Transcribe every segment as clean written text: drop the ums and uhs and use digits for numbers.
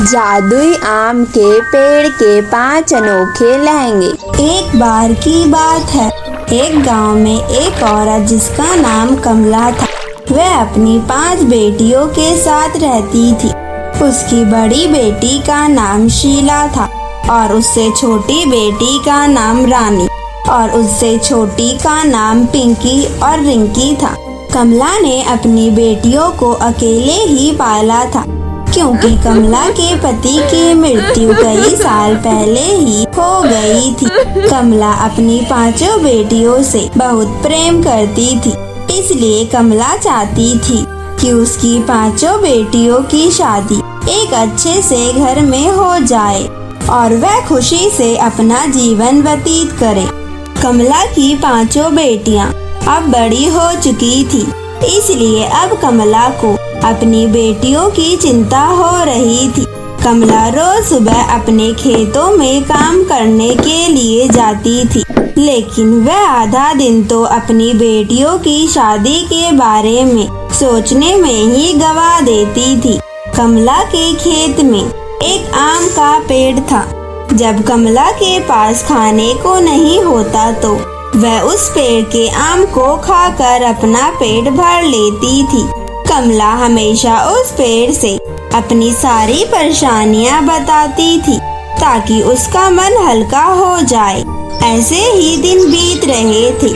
जादुई आम के पेड़ के 5 अनोखे लहंगे। एक बार की बात है, एक गांव में एक औरत जिसका नाम कमला था, वह अपनी 5 बेटियों के साथ रहती थी। उसकी बड़ी बेटी का नाम शीला था और उससे छोटी बेटी का नाम रानी और उससे छोटी का नाम पिंकी और रिंकी था। कमला ने अपनी बेटियों को अकेले ही पाला था, क्योंकि कमला के पति की मृत्यु कई साल पहले ही हो गई थी। कमला अपनी 5 बेटियों से बहुत प्रेम करती थी, इसलिए कमला चाहती थी कि उसकी 5 बेटियों की शादी एक अच्छे से घर में हो जाए और वह खुशी से अपना जीवन व्यतीत करे। कमला की 5 बेटियां अब बड़ी हो चुकी थी, इसलिए अब कमला को अपनी बेटियों की चिंता हो रही थी। कमला रोज सुबह अपने खेतों में काम करने के लिए जाती थी, लेकिन वह आधा दिन तो अपनी बेटियों की शादी के बारे में सोचने में ही गवा देती थी। कमला के खेत में एक आम का पेड़ था। जब कमला के पास खाने को नहीं होता तो वह उस पेड़ के आम को खाकर अपना पेट भर लेती थी। कमला हमेशा उस पेड़ से अपनी सारी परेशानियां बताती थी ताकि उसका मन हल्का हो जाए। ऐसे ही दिन बीत रहे थे।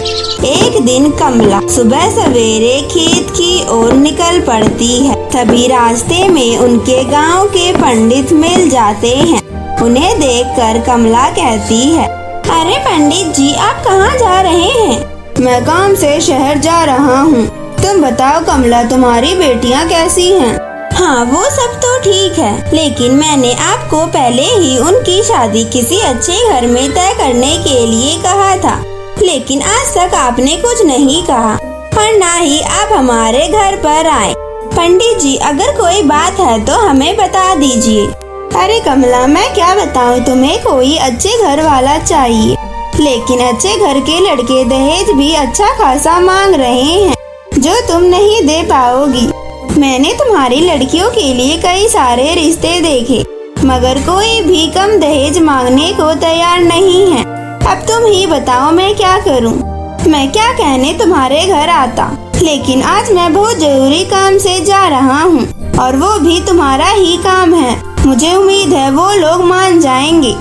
एक दिन कमला सुबह सवेरे खेत की ओर निकल पड़ती है। तभी रास्ते में उनके गांव के पंडित मिल जाते हैं। उन्हें देखकर कमला कहती है, अरे पंडित जी, आप कहाँ जा रहे हैं? मैं काम से शहर जा रहा हूँ। तुम बताओ कमला, तुम्हारी बेटियाँ कैसी हैं? हाँ, वो सब तो ठीक है, लेकिन मैंने आपको पहले ही उनकी शादी किसी अच्छे घर में तय करने के लिए कहा था, लेकिन आज तक आपने कुछ नहीं कहा और ना ही आप हमारे घर पर आए। पंडित जी, अगर कोई बात है तो हमें बता दीजिए। अरे कमला, मैं क्या बताऊँ तुम्हें, कोई अच्छे घर वाला चाहिए, लेकिन अच्छे घर के लड़के दहेज भी अच्छा खासा मांग रहे हैं, जो तुम नहीं दे पाओगी। मैंने तुम्हारी लड़कियों के लिए कई सारे रिश्ते देखे, मगर कोई भी कम दहेज मांगने को तैयार नहीं है। अब तुम ही बताओ मैं क्या करूं? मैं क्या कहने तुम्हारे घर आता, लेकिन आज मैं बहुत जरूरी काम से जा रहा हूं और वो भी तुम्हारा ही काम है। मुझे उम्मीद है वो लोग मान जाएंगे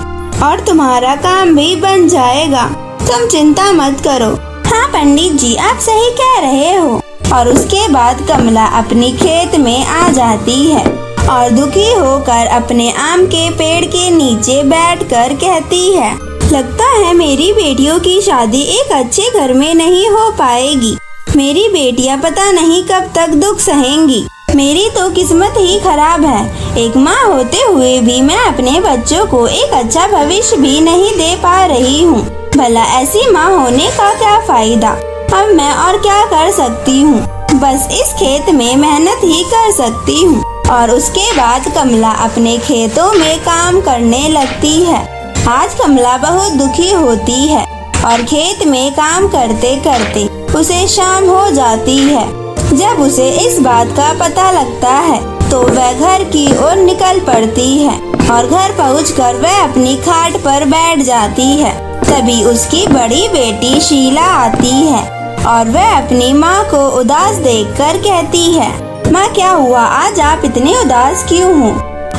और तुम्हारा काम भी बन जाएगा। तुम चिंता मत करो। हाँ पंडित जी, आप सही कह रहे हो। और उसके बाद कमला अपनी खेत में आ जाती है और दुखी होकर अपने आम के पेड़ के नीचे बैठकर कहती है, लगता है मेरी बेटियों की शादी एक अच्छे घर में नहीं हो पाएगी। मेरी बेटियां पता नहीं कब तक दुख सहेंगी। मेरी तो किस्मत ही खराब है। एक माँ होते हुए भी मैं अपने बच्चों को एक अच्छा भविष्य भी नहीं दे पा रही हूँ। भला ऐसी माँ होने का क्या फायदा? अब मैं और क्या कर सकती हूँ? बस इस खेत में मेहनत ही कर सकती हूँ। और उसके बाद कमला अपने खेतों में काम करने लगती है। आज कमला बहुत दुखी होती है और खेत में काम करते करते उसे शाम हो जाती है। जब उसे इस बात का पता लगता है तो वह घर की ओर निकल पड़ती है और घर पहुंचकर वह अपनी खाट पर बैठ जाती है। तभी उसकी बड़ी बेटी शीला आती है और वह अपनी माँ को उदास देखकर कहती है, माँ क्या हुआ, आज आप इतने उदास क्यों हो?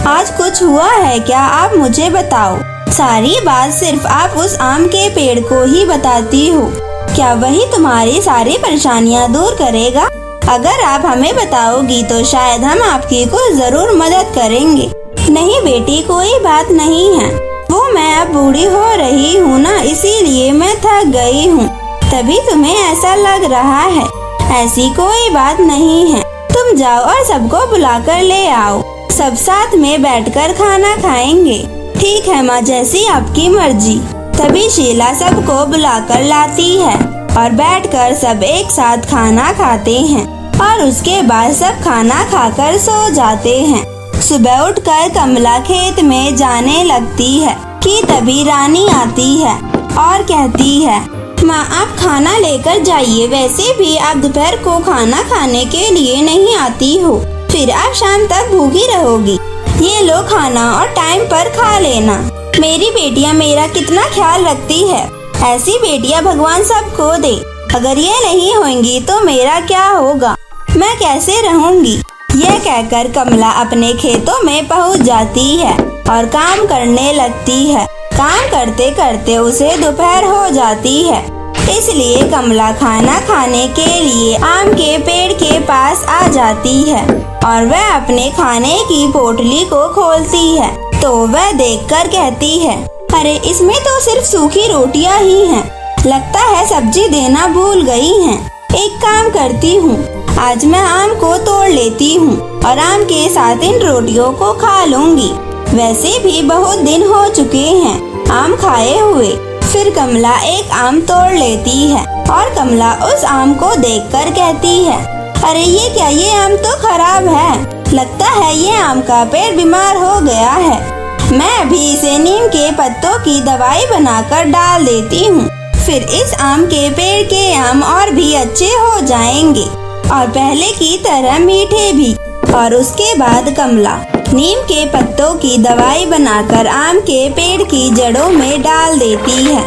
आज कुछ हुआ है क्या? आप मुझे बताओ। सारी बात सिर्फ आप उस आम के पेड़ को ही बताती हो। क्या वही तुम्हारी सारी परेशानियाँ दूर करेगा? अगर आप हमें बताओगी तो शायद हम आपकी कुछ जरूर मदद करेंगे। नहीं बेटी, कोई बात नहीं है। वो मैं अब बूढ़ी हो रही हूँ ना, इसीलिए मैं थक गई हूँ, तभी तुम्हें ऐसा लग रहा है। ऐसी कोई बात नहीं है। तुम जाओ और सबको बुलाकर ले आओ। सब साथ में बैठकर खाना खाएंगे। ठीक है माँ, जैसी आपकी मर्जी। तभी शीला सबको बुलाकर लाती है और बैठकर सब एक साथ खाना खाते हैं और उसके बाद सब खाना खाकर सो जाते हैं। सुबह उठकर कमला खेत में जाने लगती है कि तभी रानी आती है और कहती है, माँ आप खाना लेकर जाइए। वैसे भी आप दोपहर को खाना खाने के लिए नहीं आती हो, फिर आप शाम तक भूखी रहोगी। ये लो खाना और टाइम पर खा लेना। मेरी बेटियां मेरा कितना ख्याल रखती है। ऐसी बेटियां भगवान सबको दे। अगर ये नहीं होंगी तो मेरा क्या होगा, मैं कैसे रहूंगी। यह कहकर कमला अपने खेतों में पहुंच जाती है और काम करने लगती है। काम करते करते उसे दोपहर हो जाती है, इसलिए कमला खाना खाने के लिए आम के पेड़ के पास आ जाती है और वह अपने खाने की पोटली को खोलती है तो वह देखकर कहती है, अरे इसमें तो सिर्फ सूखी रोटियां ही हैं। लगता है सब्जी देना भूल गई हैं। एक काम करती हूँ, आज मैं आम को तोड़ लेती हूँ और आम के साथ इन रोटियों को खा लूंगी। वैसे भी बहुत दिन हो चुके हैं आम खाए हुए। फिर कमला एक आम तोड़ लेती है और कमला उस आम को देखकर कहती है, अरे ये क्या, ये आम तो खराब है। लगता है ये आम का पेड़ बीमार हो गया है। मैं अभी इसे नीम के पत्तों की दवाई बनाकर डाल देती हूँ। फिर इस आम के पेड़ के आम और भी अच्छे हो जाएंगे और पहले की तरह मीठे भी। और उसके बाद कमला नीम के पत्तों की दवाई बनाकर आम के पेड़ की जड़ों में डाल देती है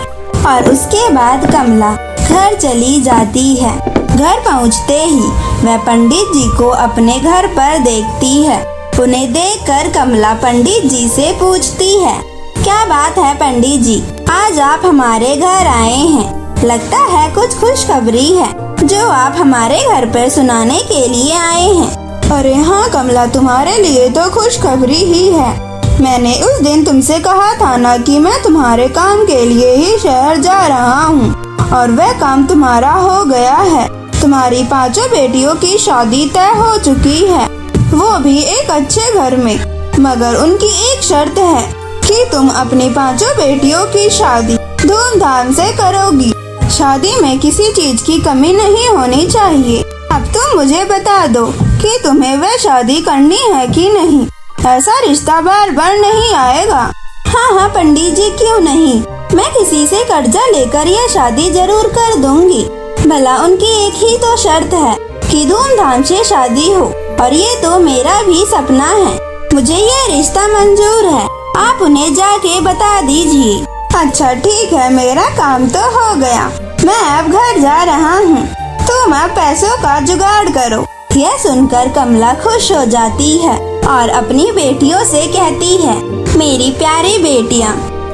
और उसके बाद कमला घर चली जाती है। घर पहुंचते ही वह पंडित जी को अपने घर पर देखती है। उन्हें देखकर कमला पंडित जी से पूछती है, क्या बात है पंडित जी, आज आप हमारे घर आए हैं। लगता है कुछ खुशखबरी है जो आप हमारे घर पर सुनाने के लिए आए हैं। अरे हाँ कमला, तुम्हारे लिए तो खुशखबरी ही है। मैंने उस दिन तुमसे कहा था ना कि मैं तुम्हारे काम के लिए ही शहर जा रहा हूँ और वह काम तुम्हारा हो गया है। तुम्हारी 5 बेटियों की शादी तय हो चुकी है, वो भी एक अच्छे घर में। मगर उनकी एक शर्त है कि तुम अपनी 5 बेटियों की शादी धूमधाम से करोगी। शादी में किसी चीज की कमी नहीं होनी चाहिए। अब तुम मुझे बता दो कि तुम्हें वह शादी करनी है कि नहीं। ऐसा रिश्ता बार बार नहीं आएगा। हाँ हाँ पंडित जी, क्यों नहीं, मैं किसी से कर्जा लेकर यह शादी जरूर कर दूंगी। भला उनकी एक ही तो शर्त है कि धूमधाम से शादी हो और ये तो मेरा भी सपना है। मुझे यह रिश्ता मंजूर है, आप उन्हें जाके बता दीजिए। अच्छा ठीक है, मेरा काम तो हो गया। मैं अब घर जा रहा हूँ, तुम अब पैसों का जुगाड़ करो। यह सुनकर कमला खुश हो जाती है और अपनी बेटियों से कहती है, मेरी प्यारी बेटियाँ,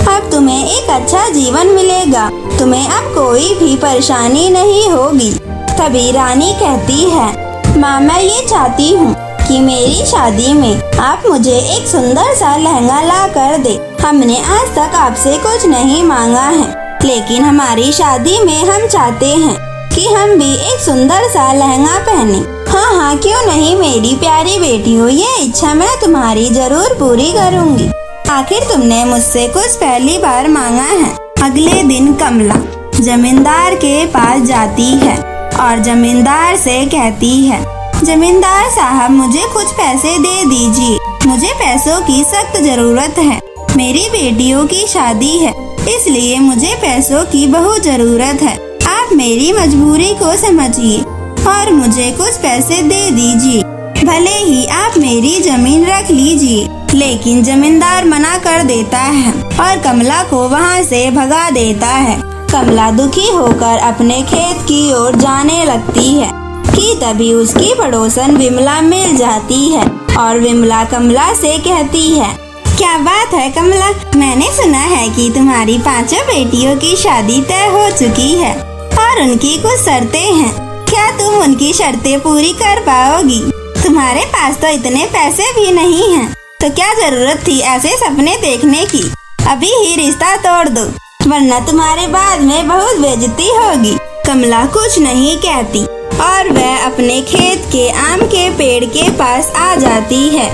अब तुम्हें एक अच्छा जीवन मिलेगा। तुम्हें अब कोई भी परेशानी नहीं होगी। तभी रानी कहती है, माँ मैं ये चाहती हूँ कि मेरी शादी में आप मुझे एक सुंदर सा लहंगा ला कर दे। हमने आज तक आपसे कुछ नहीं मांगा है, लेकिन हमारी शादी में हम चाहते हैं कि हम भी एक सुंदर सा लहंगा पहने। हाँ हाँ क्यों नहीं मेरी प्यारी बेटियों, ये इच्छा मैं तुम्हारी जरूर पूरी करूँगी। आखिर तुमने मुझसे कुछ पहली बार मांगा है। अगले दिन कमला जमींदार के पास जाती है और जमींदार से कहती है, जमींदार साहब मुझे कुछ पैसे दे दीजिए, मुझे पैसों की सख्त जरूरत है। मेरी बेटियों की शादी है, इसलिए मुझे पैसों की बहुत जरूरत है। आप मेरी मजबूरी को समझिए और मुझे कुछ पैसे दे दीजिए। भले ही आप मेरी जमीन रख लीजिए। लेकिन जमींदार मना कर देता है और कमला को वहाँ से भगा देता है। कमला दुखी होकर अपने खेत की ओर जाने लगती है कि तभी उसकी पड़ोसन विमला मिल जाती है और विमला कमला से कहती है, क्या बात है कमला, मैंने सुना है कि तुम्हारी 5 बेटियों की शादी तय हो चुकी है और उनकी कुछ शर्तें हैं। क्या तुम उनकी शर्तें पूरी कर पाओगी? तुम्हारे पास तो इतने पैसे भी नहीं हैं, तो क्या जरूरत थी ऐसे सपने देखने की। अभी ही रिश्ता तोड़ दो, वरना तुम्हारे बाद में बहुत बेइज्जती होगी। कमला कुछ नहीं कहती और वह अपने खेत के आम के पेड़ के पास आ जाती है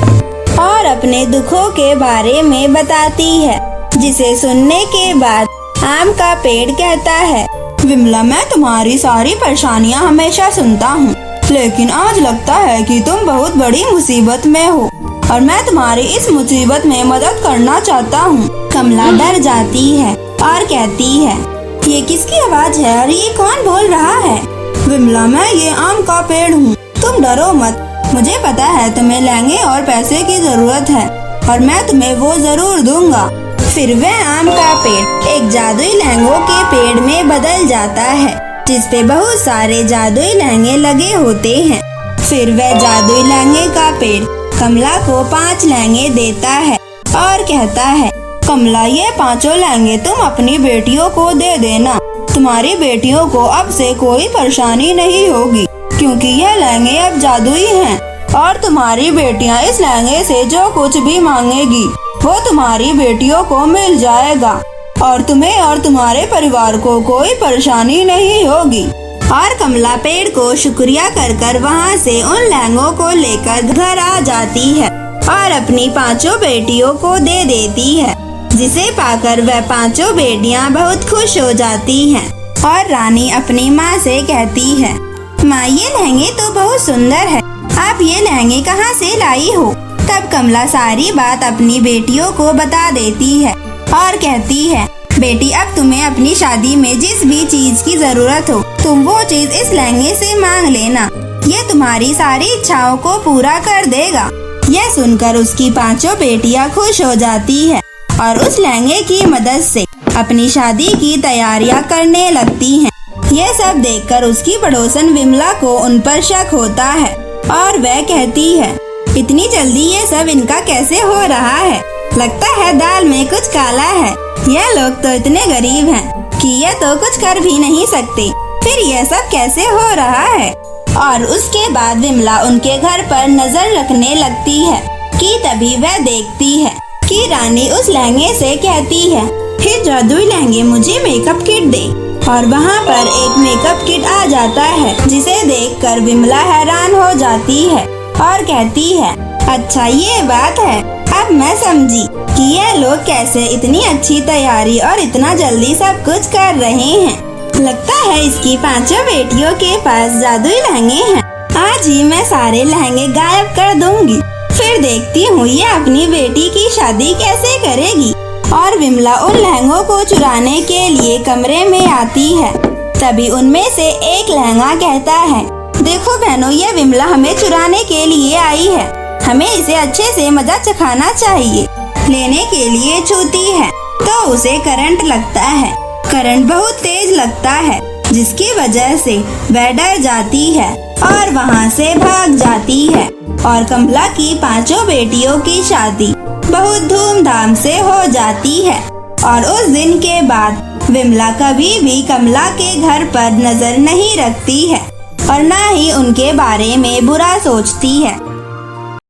और अपने दुखों के बारे में बताती है, जिसे सुनने के बाद आम का पेड़ कहता है, विमला मैं तुम्हारी सारी परेशानियाँ हमेशा सुनता हूँ, लेकिन आज लगता है कि तुम बहुत बड़ी मुसीबत में हो और मैं तुम्हारी इस मुसीबत में मदद करना चाहता हूँ। कमला डर जाती है और कहती है, ये किसकी आवाज है और ये कौन बोल रहा है? विमला मैं ये आम का पेड़ हूँ, तुम डरो मत। मुझे पता है तुम्हें लहंगे और पैसे की जरूरत है, और मैं तुम्हें वो जरूर दूंगा। फिर वह आम का पेड़ एक जादुई लहंगों के पेड़ में बदल जाता है, जिस पे बहुत सारे जादुई लहंगे लगे होते हैं। फिर वह जादुई लहंगे का पेड़ कमला को 5 लहंगे देता है और कहता है, कमला, ये 5 लहंगे तुम अपनी बेटियों को दे देना। तुम्हारी बेटियों को अब से कोई परेशानी नहीं होगी, क्योंकि यह लहंगे अब जादुई हैं और तुम्हारी बेटियां इस लहंगे से जो कुछ भी मांगेगी वो तुम्हारी बेटियों को मिल जाएगा और तुम्हें और तुम्हारे परिवार को कोई परेशानी नहीं होगी। और कमला पेड़ को शुक्रिया कर कर वहाँ से उन लहंगों को लेकर घर आ जाती है और अपनी 5 बेटियों को दे देती है, जिसे पाकर वह 5 बेटियां बहुत खुश हो जाती हैं। और रानी अपनी माँ से कहती है, माँ, ये लहंगे तो बहुत सुंदर है, आप ये लहंगे कहाँ से लाई हो? तब कमला सारी बात अपनी बेटियों को बता देती है और कहती है, बेटी, अब तुम्हें अपनी शादी में जिस भी चीज की जरूरत हो तुम वो चीज इस लहंगे से मांग लेना, ये तुम्हारी सारी इच्छाओं को पूरा कर देगा। यह सुनकर उसकी 5 बेटियां खुश हो जाती है और उस लहंगे की मदद से अपनी शादी की तैयारियां करने लगती हैं। यह सब देखकर उसकी पड़ोसन विमला को उन पर शक होता है और वह कहती है, इतनी जल्दी ये सब इनका कैसे हो रहा है? लगता है दाल में कुछ काला है। यह लोग तो इतने गरीब हैं कि ये तो कुछ कर भी नहीं सकते, फिर यह सब कैसे हो रहा है? और उसके बाद विमला उनके घर पर नजर रखने लगती है कि तभी वह देखती है कि रानी उस लहंगे से कहती है, हे जादुई लहंगे, मुझे मेकअप किट दे। और वहाँ पर एक मेकअप किट आ जाता है, जिसे देखकर विमला हैरान हो जाती है और कहती है, अच्छा ये बात है, अब मैं समझी कि यह लोग कैसे इतनी अच्छी तैयारी और इतना जल्दी सब कुछ कर रहे हैं। लगता है इसकी 5 बेटियों के पास जादुई लहंगे हैं। आज ही मैं सारे लहंगे गायब कर दूंगी, फिर देखती हूँ ये अपनी बेटी की शादी कैसे करेगी। और विमला उन लहंगों को चुराने के लिए कमरे में आती है। तभी उनमें से एक लहंगा कहता है, देखो बहनों, ये विमला हमें चुराने के लिए आई है, हमें इसे अच्छे से मजा चखाना चाहिए। लेने के लिए छूती है तो उसे करंट लगता है। करंट बहुत तेज लगता है, जिसकी वजह से वह डर जाती है और वहाँ से भाग जाती है। और कमला की 5 बेटियों की शादी बहुत धूमधाम से हो जाती है। और उस दिन के बाद विमला कभी भी कमला के घर पर नजर नहीं रखती है और न ही उनके बारे में बुरा सोचती है।